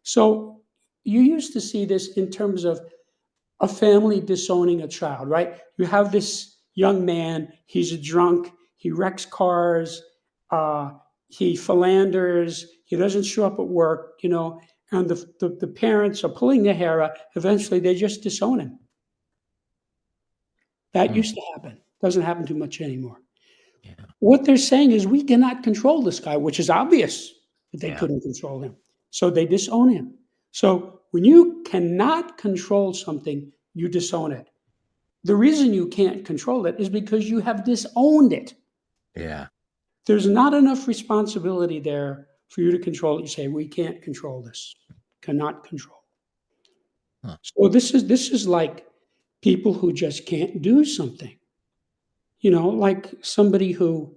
So, you used to see this in terms of a family disowning a child, right? You have this young man, he's a drunk, he wrecks cars, uh, he philanders, he doesn't show up at work, and the parents are pulling their hair out. Eventually, they just disown him. That Mm. used to happen. Doesn't happen too much anymore. Yeah. What they're saying is we cannot control this guy, which is obvious that they Yeah. couldn't control him. So they disown him. So when you cannot control something, you disown it. The reason you can't control it is because you have disowned it. Yeah. There's not enough responsibility there for you to control it. You say, we can't control this, cannot control. Huh. So this is like people who just can't do something. Like somebody who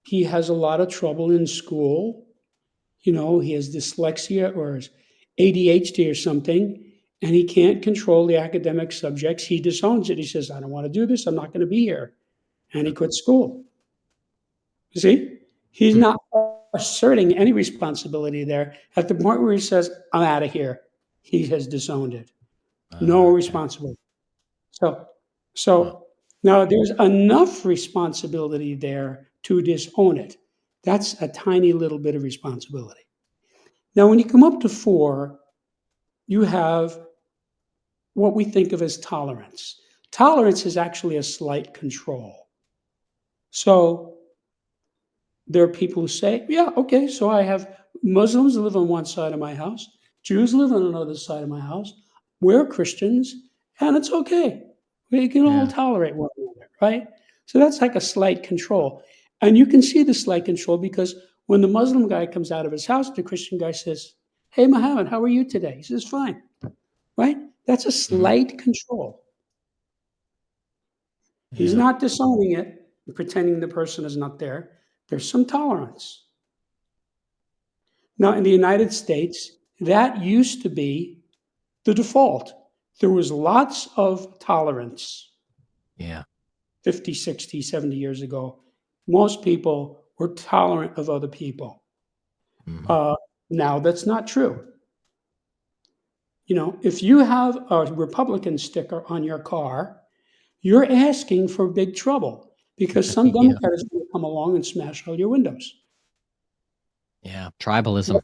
he has a lot of trouble in school. He has dyslexia or ADHD or something, and he can't control the academic subjects. He disowns it. He says, I don't want to do this. I'm not going to be here. And he quits school. You see? He's Hmm. not asserting any responsibility there. At the point where he says, I'm out of here, he has disowned it. No Okay. responsibility. So, Huh. so now there's enough responsibility there to disown it. That's a tiny little bit of responsibility. Now, when you come up to 4, you have what we think of as tolerance. Tolerance is actually a slight control. So there are people who say, yeah, okay, so I have Muslims live on one side of my house, Jews live on another side of my house, we're Christians, and it's okay. We can all Yeah. tolerate one another, right? So that's like a slight control. And you can see the slight control because when the Muslim guy comes out of his house, the Christian guy says, hey, Muhammad, how are you today? He says, fine, right? That's a Hmm. slight control. He's Yeah. not disowning it, pretending the person is not there. There's some tolerance. Now, in the United States, that used to be the default. There was lots of tolerance Yeah. 50, 60, 70 years ago. Most people were tolerant of other people. Hmm. Uh, Now, that's not true. If you have a Republican sticker on your car, you're asking for big trouble because some Yeah. Democrat is going to come along and smash all your windows. Yeah. Tribalism.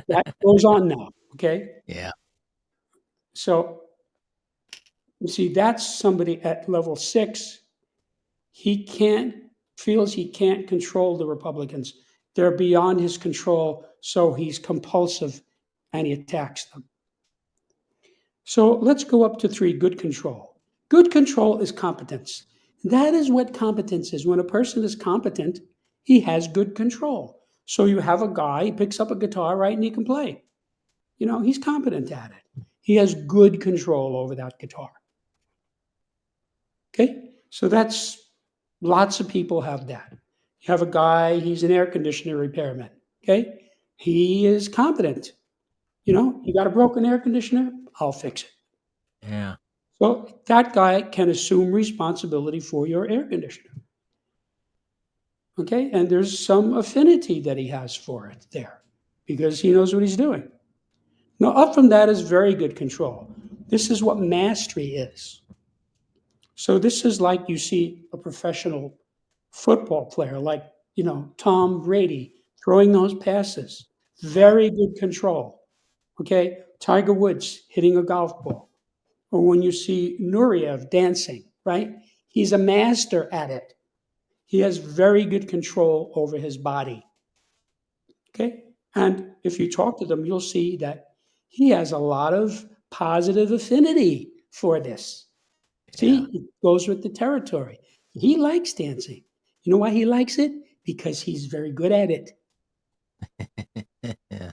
That goes on now. Okay. Yeah. So you see, that's somebody at level 6. He feels he can't control the Republicans. They're beyond his control, so he's compulsive and he attacks them. So let's go up to 3, good control. Good control is competence. That is what competence is. When a person is competent, he has good control. So you have a guy, he picks up a guitar, right, and he can play. He's competent at it. He has good control over that guitar. Okay? So that's lots of people have that. You have a guy, he's an air conditioner repairman. Okay? He is competent. You got a broken air conditioner? I'll fix it. Yeah. So that guy can assume responsibility for your air conditioner. Okay? And there's some affinity that he has for it there because he knows what he's doing. Now, up from that is very good control. This is what mastery is. So this is like you see a professional football player like, Tom Brady throwing those passes. Yeah. Very good control. Okay? Tiger Woods hitting a golf ball. Or when you see Nureyev dancing, right? He's a master at it. He has very good control over his body. Okay? And if you talk to them, you'll see that he has a lot of positive affinity for this. Yeah. See, it goes with the territory. He likes dancing. You know why he likes it? Because he's very good at it. Yeah.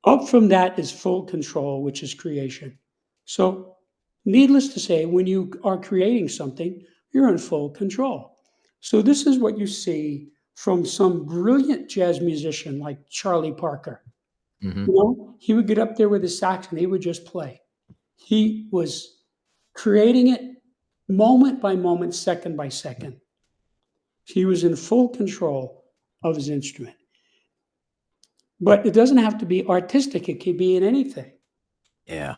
Up from that is full control, which is creation. So, needless to say, when you are creating something, you're in full control. So this is what you see from some brilliant jazz musician like Charlie Parker. Hmm. He would get up there with his sax and he would just play. He was creating it moment by moment, second by second. He was in full control of his instrument. But it doesn't have to be artistic, it could be in anything. Yeah.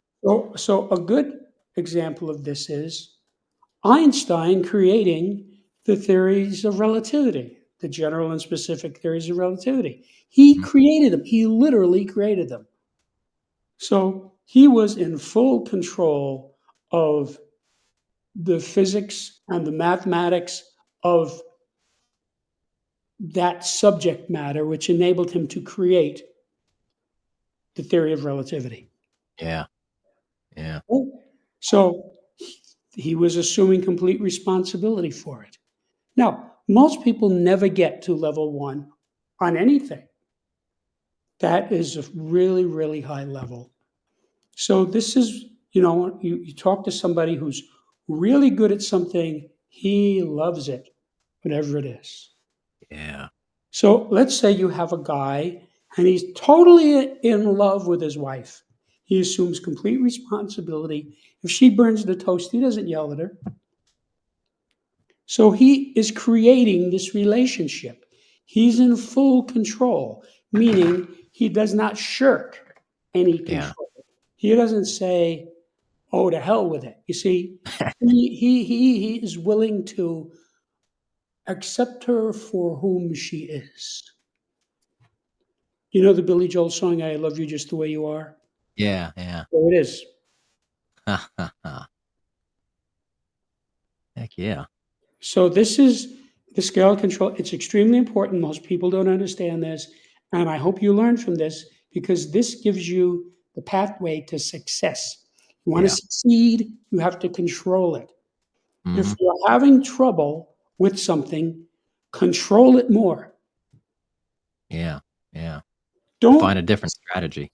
So a good example of this is Einstein creating the theories of relativity, the general and specific theories of relativity. He Mhm. created them, he literally created them. So he was in full control of the physics and the mathematics of that subject matter, which enabled him to create the theory of relativity. Yeah. Yeah. So he was assuming complete responsibility for it. Now, most people never get to level one on anything. That is a really, really high level. So this is, you talk to somebody who's really good at something, he loves it, whatever it is. Yeah. So let's say you have a guy and he's totally in love with his wife. He assumes complete responsibility. If she burns the toast, he doesn't yell at her. So he is creating this relationship. He's in full control, meaning he does not shirk any Yeah. control. He doesn't say, "Oh, to hell with it." You see, he is willing to accept her for whom she is. You know the Billy Joel song, "I Love You Just the Way You Are"? Yeah. Yeah. There it is. Heck yeah. So this is the scale of control. It's extremely important. Most people don't understand this. And I hope you learn from this because this gives you the pathway to success. You want to Yeah. succeed, you have to control it. If Hmm. you're having trouble with something, control it more. Yeah. Yeah. Find Don't a different strategy.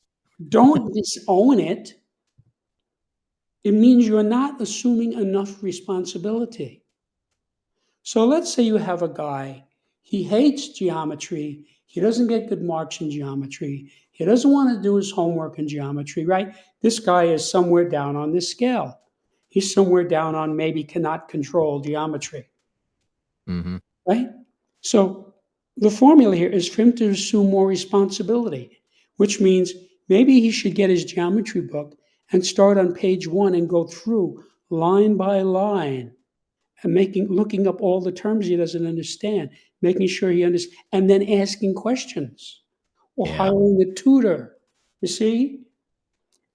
don't disown it. It means you're not assuming enough responsibility. So let's say you have a guy, he hates geometry, he doesn't get good marks in geometry, he doesn't want to do his homework in geometry, right? This guy is somewhere down on this scale. He's somewhere down on maybe cannot control geometry, Hmm. right? So the formula here is for him to assume more responsibility, which means maybe he should get his geometry book and start on page one and go through line by line and looking up all the terms he doesn't understand, making sure he understands, and then asking questions or Yeah. hiring a tutor. You see?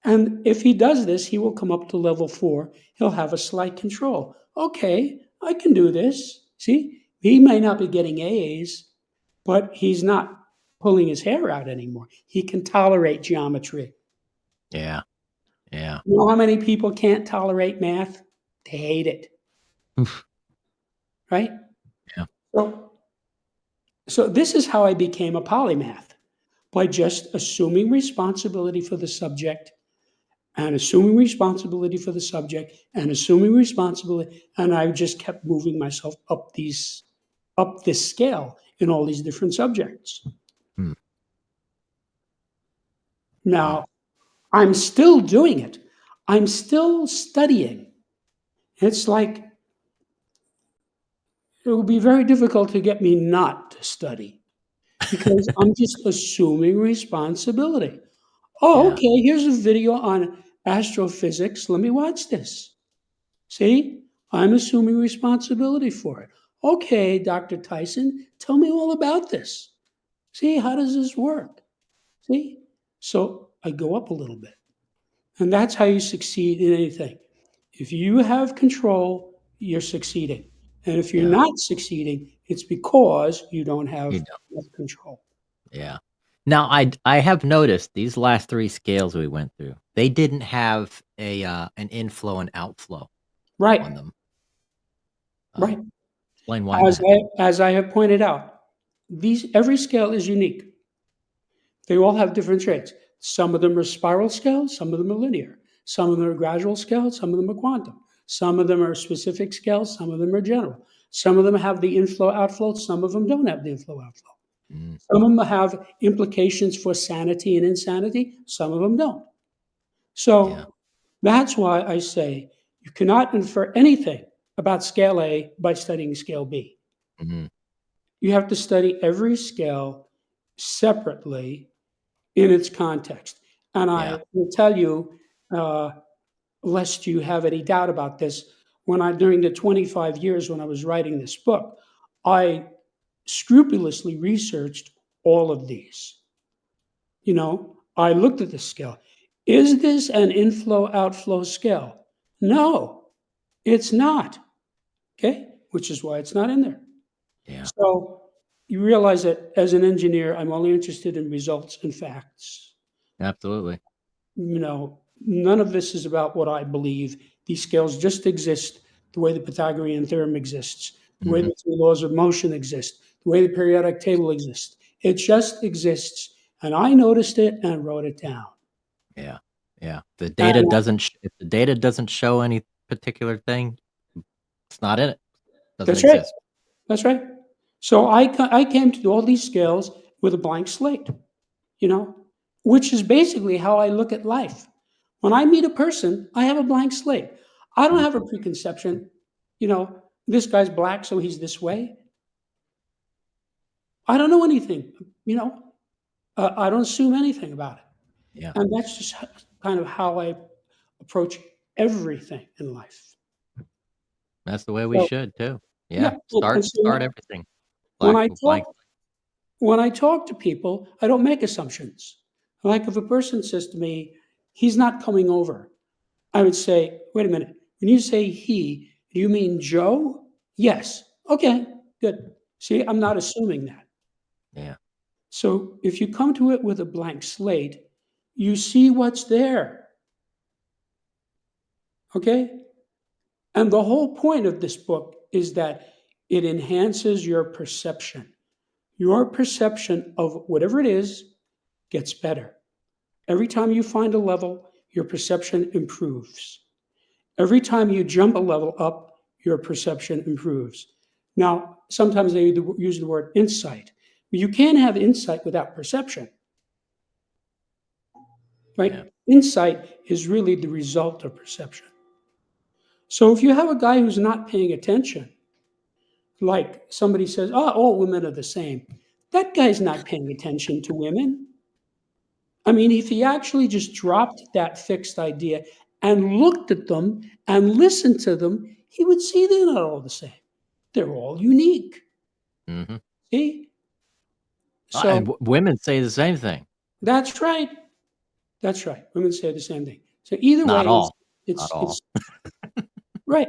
And if he does this, he will come up to level four. He'll have a slight control. Okay, I can do this. See? He may not be getting A's, but he's not pulling his hair out anymore. He can tolerate geometry. Yeah. Yeah. You know how many people can't tolerate math? They hate it, Oof. right? Yeah. So So this is how I became a polymath, by just assuming responsibility for the subject and assuming responsibility for the subject and assuming responsibility. And I just kept moving myself up this scale in all these different subjects. Hmm. Wow. Now, I'm still doing it. I'm still studying. It's like it would be very difficult to get me not to study because I'm just assuming responsibility. Oh, Yeah. okay, here's a video on astrophysics. Let me watch this. See, I'm assuming responsibility for it. Okay, Dr. Tyson, tell me all about this. See, how does this work? See? So I go up a little bit. And that's how you succeed in anything. If you have control, you're succeeding. And if you're Yeah. not succeeding, it's because you don't You have don't. enough control. Yeah. Now I have noticed these last three scales we went through, they didn't have an inflow and outflow on Right, them. right. Explain why As that. I have pointed out, every scale is unique. They all have different traits. Some of them are spiral scales, some of them are linear, some of them are gradual scales, some of them are quantum, Some of them are specific scales, some of them are general. Some of them have the inflow outflow, some of them don't have the inflow outflow. Mm, Some of them have implications for sanity and insanity, some of them don't. So yeah. that's why I say you cannot infer anything about scale A by studying scale B. Mhm. You have to study every scale separately in its context. And Yeah. I will tell you, uh, lest you have any doubt about this, during the 25 years when I was writing this book, I scrupulously researched all of these. I looked at the scale. Is this an inflow outflow scale? No, it's not. Okay, which is why it's not in there. Yeah. So you realize that as an engineer, I'm only interested in results and facts. Absolutely. None of this is about what I believe. These scales just exist the way the Pythagorean theorem exists, the way Mhm. the three laws of motion exist, the way the periodic table exists. It just exists. And I noticed it and wrote it down. Yeah. Yeah. And If the data doesn't show any particular thing, it's not in it. Doesn't that's right. exist. That's right. So I came to all these scales with a blank slate, you know, which is basically how I look at life. When I meet a person, I have a blank slate. I don't Mhm. have a preconception, this guy's black, so he's this way. I don't know anything, you know, I don't assume anything about it. Yeah. And that's just kind of how I approach everything in life. That's the way we So, should too. yeah. Yeah. And Start so everything. when Black I blank. talk when I talk to people, I don't make assumptions. Like if a person says to me, he's not coming over, I would say, wait a minute. When you say he, do you mean Joe? Yes. Okay, good. See, I'm not assuming that. Yeah. So if you come to it with a blank slate, you see what's there. Okay? And the whole point of this book is that it enhances your perception. Your perception of whatever it is gets better. Every time you find a level, your perception improves. Every time you jump a level up, your perception improves. Now, sometimes they use the word insight. You can't have insight without perception, Yeah. right? Insight is really the result of perception. So if you have a guy who's not paying attention, like somebody says, oh, all women are the same, that guy's not paying attention to women. I mean, if he actually just dropped that fixed idea and looked at them and listened to them, he would see they're not all the same. They're all unique. Mhm. See? And So women say the same thing. that's right. That's right. Women say the same thing. So either Not way, all. Not all. it's right.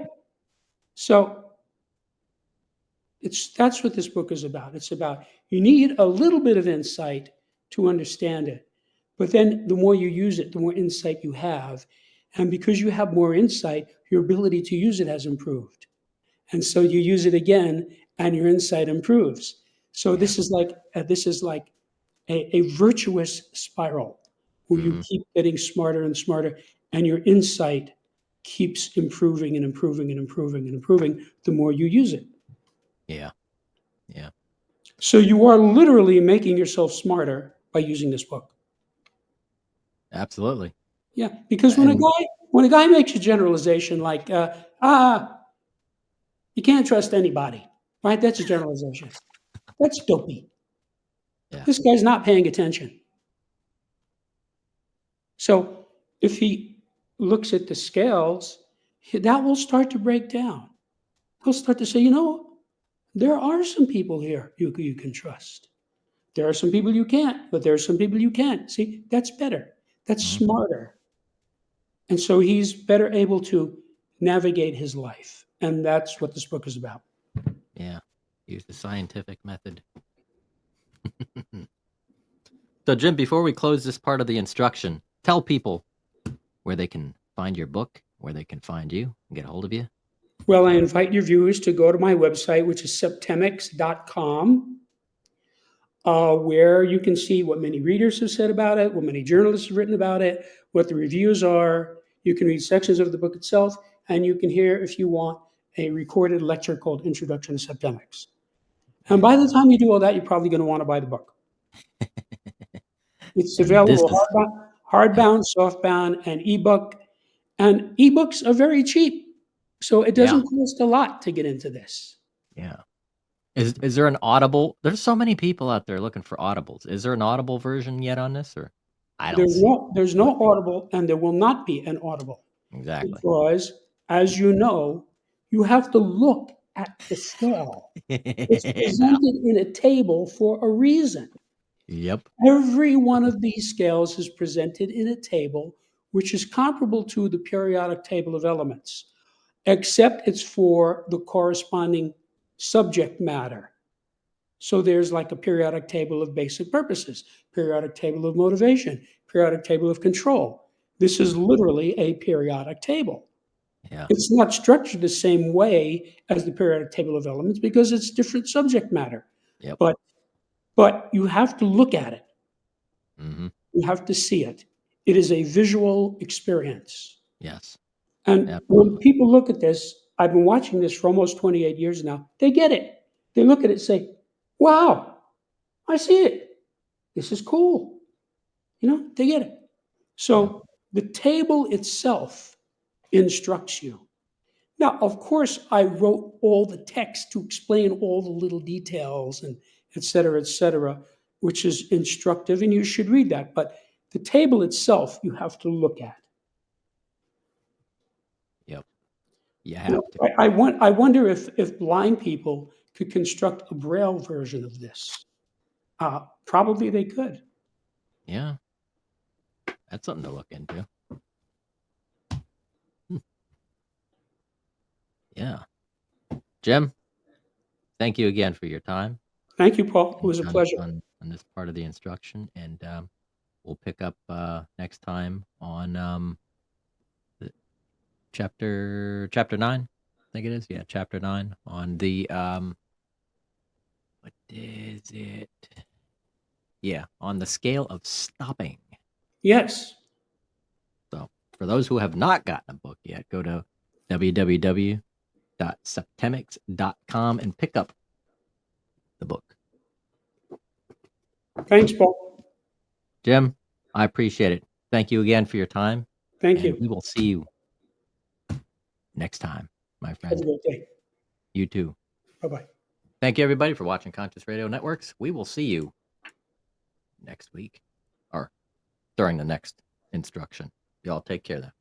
So that's what this book is about. It's about you need a little bit of insight to understand it. But then the more you use it, the more insight you have. And because you have more insight, your ability to use it has improved. And so you use it again and your insight improves. So Yeah. this is like a virtuous spiral where you Mhm. keep getting smarter and smarter and your insight keeps improving and improving and improving and improving the more you use it. Yeah. Yeah. So you are literally making yourself smarter by using this book. Absolutely. Yeah, because when a And guy when a guy makes a generalization like you can't trust anybody, right? That's a generalization. That's dopey. yeah. This guy's not paying attention. So if he looks at the scales, that will start to break down. He'll start to say, there are some people here you can trust. There are some people you can't, but there are some people you can. See, that's better. That's Mhm. smarter. And so he's better able to navigate his life. And that's what this book is about. Yeah. Use the scientific method. So, Jim, before we close this part of the instruction, tell people where they can find your book, where they can find you, and get a hold of you. Well, I invite your viewers to go to my website, which is septemics.com, where you can see what many readers have said about it, what many journalists have written about it, what the reviews are. You can read sections of the book itself, and you can hear, if you want, a recorded lecture called Introduction to Septemics. And by the time you do all that, you're probably going to want to buy the book. It's And this available is hardbound, softbound, and ebook. And ebooks are very cheap. So it doesn't cost a lot to get into this. yeah. Is there an Audible? There's so many people out there looking for Audibles. Is there an Audible version yet on this, or I don't see There's no Audible, and there will not be an Audible. exactly. Because, as you know, you have to look at the scale. It's presented in a table for a reason. Yep. Every one of these scales is presented in a table which is comparable to the periodic table of elements, except it's for the corresponding subject matter. So there's like a periodic table of basic purposes, periodic table of motivation, periodic table of control. This is literally a periodic table. Yeah. It's not structured the same way as the periodic table of elements because it's different subject matter. Yep. But you have to look at it. Mm-hmm. You have to see it. It is a visual experience. Yes. And Absolutely. when people look at this, I've been watching this for almost 28 years now, they get it. They look at it and say, wow, I see it. This is cool. They get it. So the table itself instructs you. Now, of course, I wrote all the text to explain all the little details and et cetera, which is instructive, and you should read that. But the table itself, you have to look at. Yep. You have to. I wonder if blind people could construct a Braille version of this. Probably they could. Yeah. That's something to look into. Yeah. Jim, thank you again for your time. Thank you, Paul. It was a on- pleasure. on this part of the instruction, and we'll pick up next time on the chapter 9. I think it is. Yeah, chapter 9 on the what is it? Yeah, on the scale of stopping. Yes. So for those who have not gotten a book yet, go to www.septemics.com and pick up the book. Thanks, Paul. Jim, I appreciate it. Thank you again for your time. Thank and you. We will see you next time, my Have friend. a great day. You too. Bye-bye. Thank you, everybody, for watching Conscious Radio Networks. We will see you next week or during the next instruction. Y'all take care, though.